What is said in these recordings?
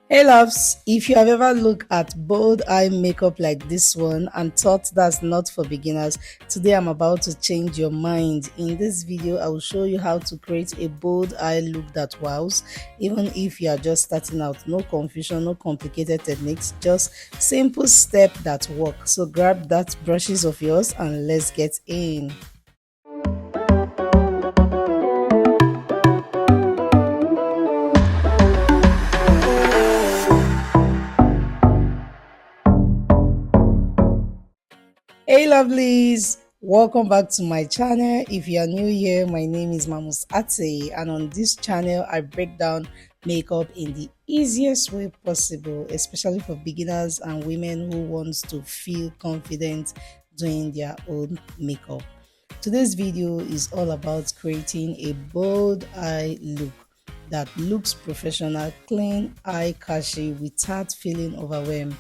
Hey loves, if you have ever looked at bold eye makeup like this one and thought that's not for beginners, today I'm about to change your mind. In this video, I will show you how to create a bold eye look that wows, even if you are just starting out. No confusion, no complicated techniques, just simple step that work. So grab that brushes of yours and let's get in. Hey lovelies, welcome back to my channel. If you are new here, my name is Mamus Ate, and on this channel I break down makeup in the easiest way possible, especially for beginners and women who wants to feel confident doing their own makeup. Today's video is all about creating a bold eye look that looks professional, clean, eye catchy without feeling overwhelmed.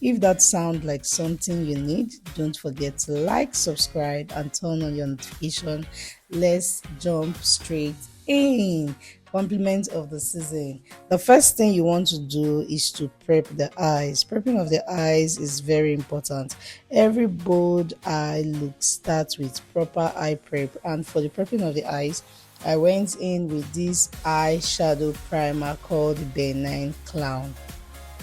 If that sounds like something you need, don't forget to like, subscribe, and turn on your notification. Let's jump straight in. Compliments of the season. The first thing you want to do is to prep the eyes. Prepping of the eyes is very important. Every bold eye look starts with proper eye prep, and for the prepping of the eyes, I went in with this eyeshadow primer called Benign Clown.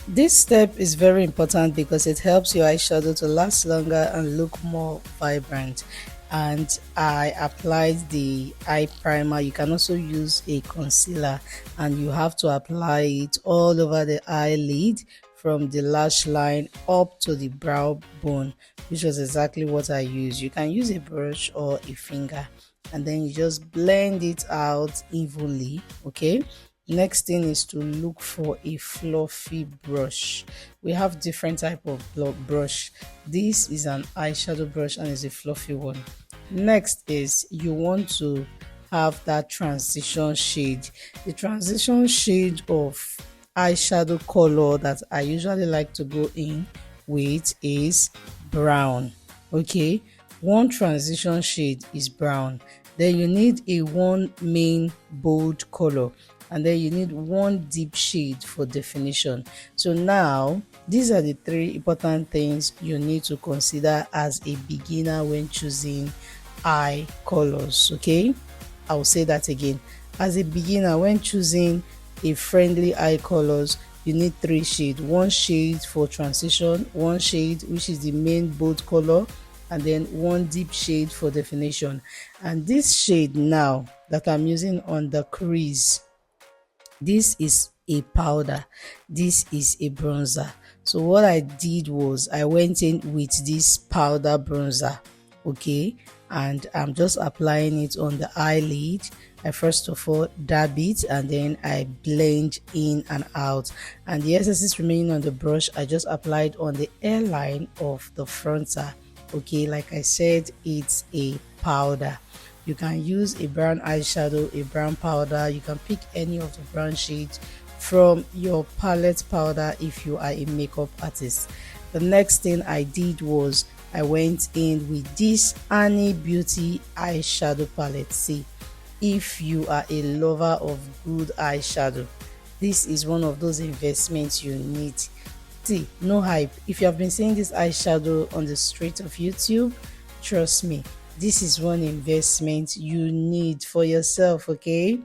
This step is very important because it helps your eyeshadow to last longer and look more vibrant. And I applied the eye primer. You can also use a concealer, and you have to apply it all over the eyelid from the lash line up to the brow bone, which was exactly what I used. You can use a brush or a finger, and then you just blend it out evenly. Okay, next thing is to look for a fluffy brush. We have different type of brush. This is an eyeshadow brush and is a fluffy one. Next is you want to have that transition shade. The transition shade of eyeshadow color that I usually like to go in with is brown. Okay, one transition shade is brown. Then you need a one main bold color, and then you need one deep shade for definition. So now these are the three important things you need to consider as a beginner when choosing eye colors. Okay, I'll say that again. As a beginner when choosing a friendly eye colors, you need three shades. One shade for transition, one shade which is the main bold color, and then one deep shade for definition. And this shade now that I'm using on the crease, this is a powder, this is a bronzer. So what I did was I went in with this powder bronzer, okay, and I'm just applying it on the eyelid. I first of all dab it, and then I blend in and out, and the excess remaining on the brush I just applied on the hairline of the frontal. Okay, like I said, it's a powder. You can use a brown eyeshadow, a brown powder. You can pick any of the brown shades from your palette powder if you are a makeup artist. The next thing I did was I went in with this Annie Beauty eyeshadow palette. See, if you are a lover of good eyeshadow, this is one of those investments you need. See, no hype. If you have been seeing this eyeshadow on the street of YouTube, trust me, this is one investment you need for yourself. Okay,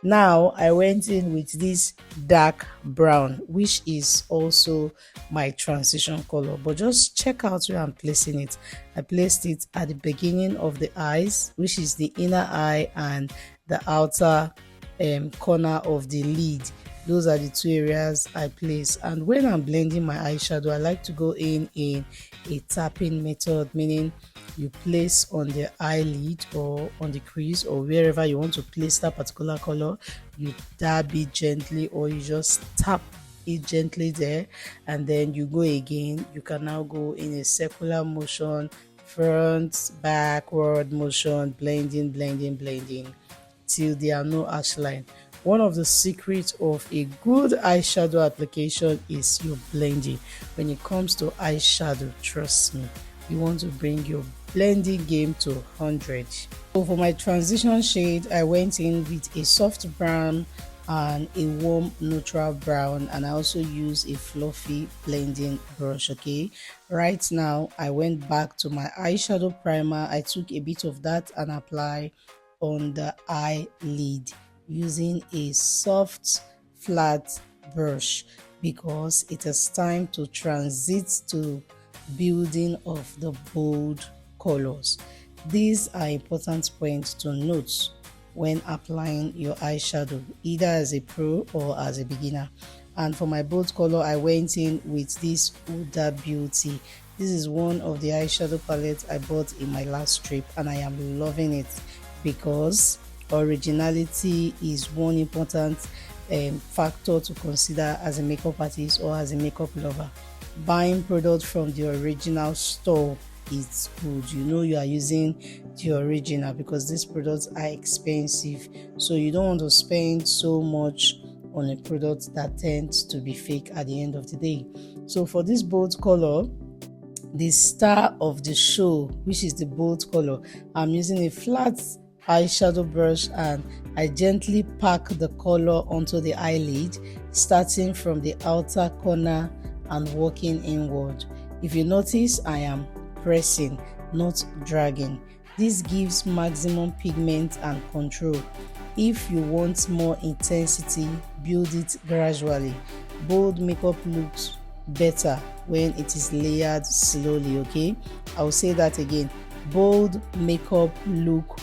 now I went in with this dark brown, which is also my transition color, but just check out where I'm placing it. I placed it at the beginning of the eyes, which is the inner eye, and the outer corner of the lid. Those are the two areas I place. And when I'm blending my eyeshadow, I like to go in a tapping method, meaning you place on the eyelid or on the crease or wherever you want to place that particular color. You dab it gently, or you just tap it gently there, and then you go again. You can now go in a circular motion, front backward motion, blending till there are no harsh line. One of the secrets of a good eyeshadow application is your blending. When it comes to eyeshadow, trust me, you want to bring your blending game to 100. So for my transition shade, I went in with a soft brown and a warm neutral brown, and I also use a fluffy blending brush. Okay, right now I went back to my eyeshadow primer. I took a bit of that and apply on the eyelid using a soft flat brush, because it is time to transit to building of the bold colors. These are important points to note when applying your eyeshadow, either as a pro or as a beginner. And for my bold color, I went in with this Huda Beauty. This is one of the eyeshadow palettes I bought in my last trip, and I am loving it because originality is one important factor to consider as a makeup artist or as a makeup lover. Buying products from the original store, it's good. You know you are using the original, because these products are expensive, so you don't want to spend so much on a product that tends to be fake at the end of the day. So for this bold color, the star of the show, which is the bold color, I'm using a flat eyeshadow brush and I gently pack the color onto the eyelid, starting from the outer corner and working inward. If you notice, I am pressing, not dragging. This gives maximum pigment and control. If you want more intensity, build it gradually. Bold makeup looks better when it is layered slowly. Okay, I'll say that again. Bold makeup look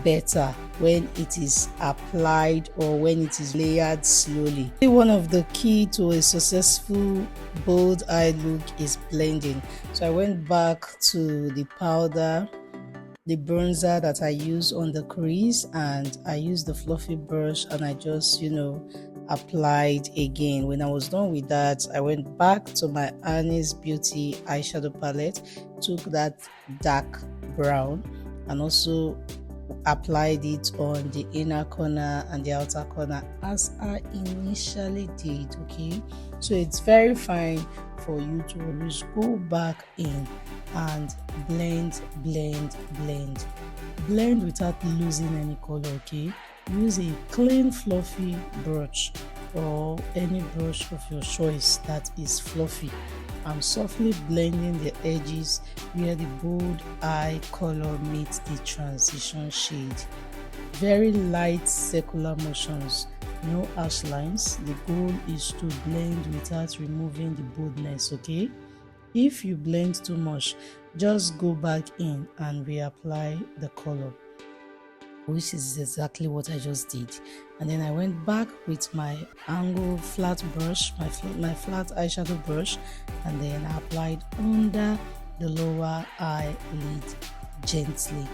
better when it is applied or when it is layered slowly. One of the key to a successful bold eye look is blending. So I went back to the powder, the bronzer that I use on the crease, and I used the fluffy brush and I just applied again. When I was done with that, I went back to my Annie's Beauty eyeshadow palette, took that dark brown and also applied it on the inner corner and the outer corner as I initially did. Okay, so it's very fine for you to always go back in and blend without losing any color. Okay, use a clean fluffy brush or any brush of your choice that is fluffy. I'm softly blending the edges where the bold eye color meets the transition shade. Very light circular motions, no harsh lines. The goal is to blend without removing the boldness. Okay, if you blend too much, just go back in and reapply the color, which is exactly what I just did. And then I went back with my angle flat brush, my flat eyeshadow brush, and then I applied under the lower eyelid gently.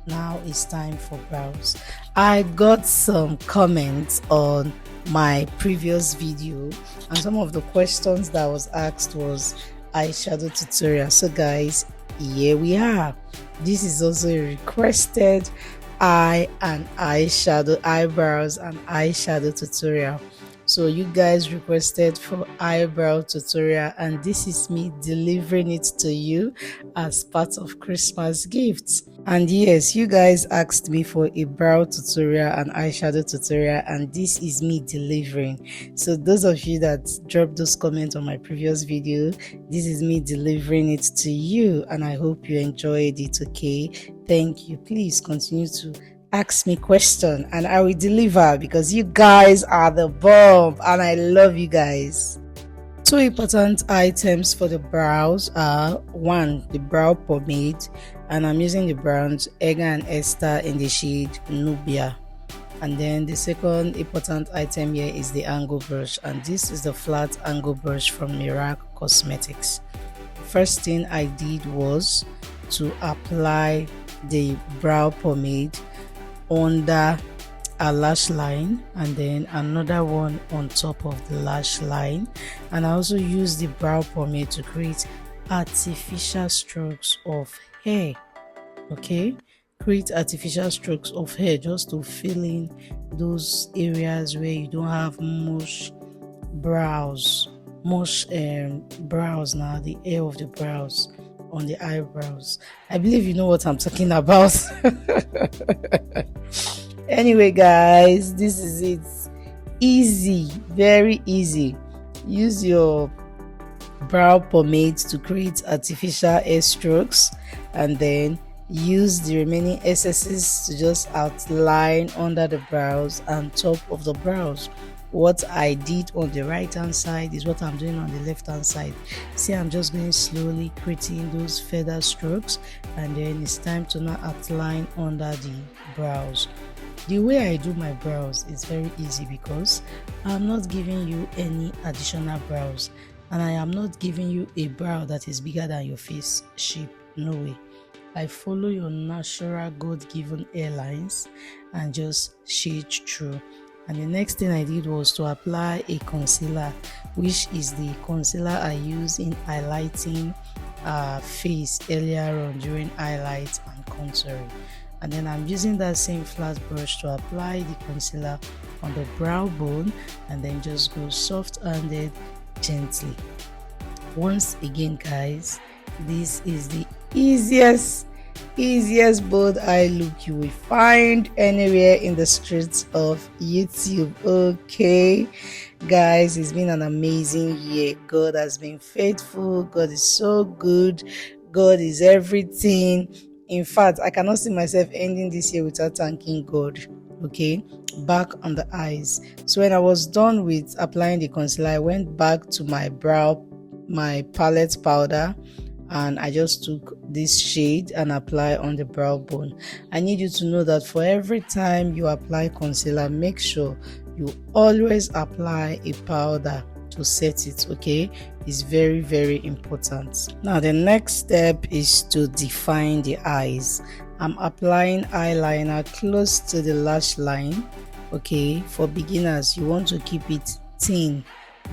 Now it's time for brows. I got some comments on my previous video, and some of the questions that was asked was eyeshadow tutorial. So guys, here we are. This is also a requested eyebrows and eyeshadow tutorial. So you guys requested for eyebrow tutorial, and this is me delivering it to you as part of Christmas gifts. And yes, you guys asked me for a brow tutorial and eyeshadow tutorial, and this is me delivering. So those of you that dropped those comments on my previous video, this is me delivering it to you, and I hope you enjoyed it. Okay, thank you. Please continue to ask me question and I will deliver, because you guys are the bomb and I love you guys. Two important items for the brows are: one, the brow pomade, and I'm using the brands Edgar and Esther in the shade Nubia. And then the second important item here is the angle brush, and this is the flat angle brush from Miracle Cosmetics. First thing I did was to apply the brow pomade under a lash line and then another one on top of the lash line, and I also use the brow pomade to create artificial strokes of hair. Okay, create artificial strokes of hair just to fill in those areas where you don't have much brows, now the hair of the brows on the eyebrows. I believe you know what I'm talking about. Anyway guys, this is it. Easy, very easy. Use your brow pomade to create artificial hair strokes, and then use the remaining excesses to just outline under the brows and top of the brows. What I did on the right hand side is what I'm doing on the left hand side. See, I'm just going slowly creating those feather strokes, and then it's time to now outline under the brows. The way I do my brows is very easy because I'm not giving you any additional brows, and I am not giving you a brow that is bigger than your face shape. No way. I follow your natural God-given hairlines and just shade through. And the next thing I did was to apply a concealer, which is the concealer I use in highlighting face earlier on during highlights and contouring. And then I'm using that same flat brush to apply the concealer on the brow bone, and then just go soft-handed gently. Once again, guys, this is the easiest bold eye look you will find anywhere in the streets of YouTube. Okay, guys, it's been an amazing year. God has been faithful. God is so good. God is everything. In fact, I cannot see myself ending this year without thanking God. Okay, back on the eyes. So when I was done with applying the concealer, I went back to my palette powder, and I just took this shade and apply on the brow bone. I need you to know that for every time you apply concealer, make sure you always apply a powder to set it. Okay, it's very, very important. Now the next step is to define the eyes. I'm applying eyeliner close to the lash line. Okay, for beginners, you want to keep it thin.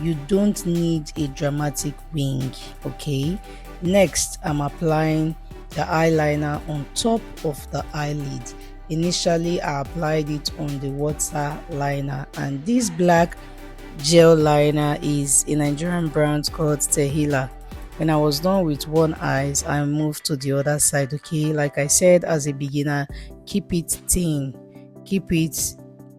You don't need a dramatic wing. Okay, next I'm applying the eyeliner on top of the eyelid. Initially I applied it on the water liner, and this black gel liner is a Nigerian brand called Tehila. When I was done with one eye, I moved to the other side. Okay, like I said, as a beginner, keep it thin. Keep it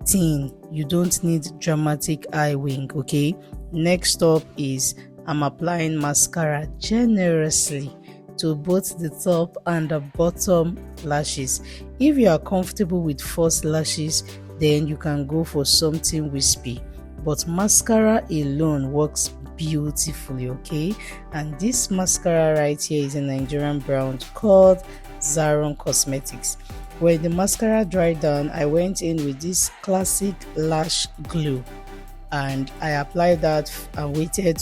thin. You don't need dramatic eye wing. Okay, next up is I'm applying mascara generously to both the top and the bottom lashes. If you are comfortable with false lashes, then you can go for something wispy, but mascara alone works beautifully. Okay, and this mascara right here is a Nigerian brand called Zaron Cosmetics. When the mascara dried down, I went in with this classic lash glue, and I applied that and waited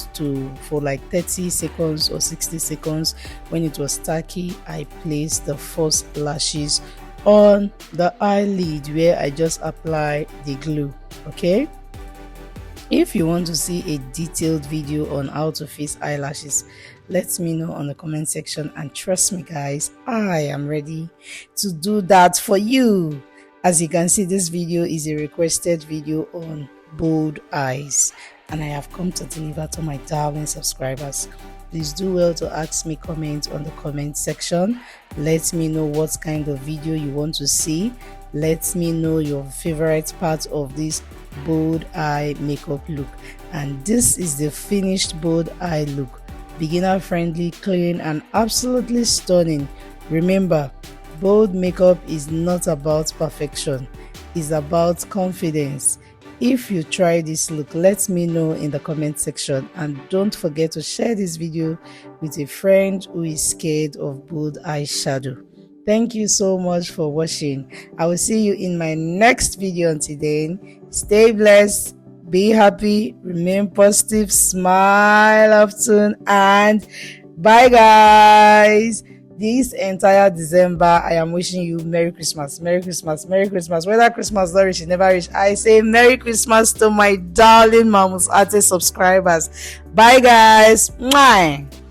for like 30 seconds or 60 seconds. When it was tacky, I placed the false lashes on the eyelid where I just applied the glue. Okay, if you want to see a detailed video on how to fix eyelashes, let me know on the comment section, and trust me guys, I am ready to do that for you. As you can see, this video is a requested video on bold eyes, and I have come to deliver to my darling subscribers. Please do well to ask me comments on the comment section. Let me know what kind of video you want to see. Let me know your favorite part of this bold eye makeup look. And this is the finished bold eye look. Beginner friendly, clean, and absolutely stunning. Remember, bold makeup is not about perfection, it's about confidence. If you try this look, let me know in the comment section, and don't forget to share this video with a friend who is scared of bold eyeshadow. Thank you so much for watching. I will see you in my next video. Until then, stay blessed, be happy, remain positive, smile often, and bye guys. This entire December, I am wishing you Merry Christmas, Merry Christmas, Merry Christmas. Whether Christmas not reach, it never reach, I say Merry Christmas to my darling Mamus Ate subscribers. Bye guys. Mwah.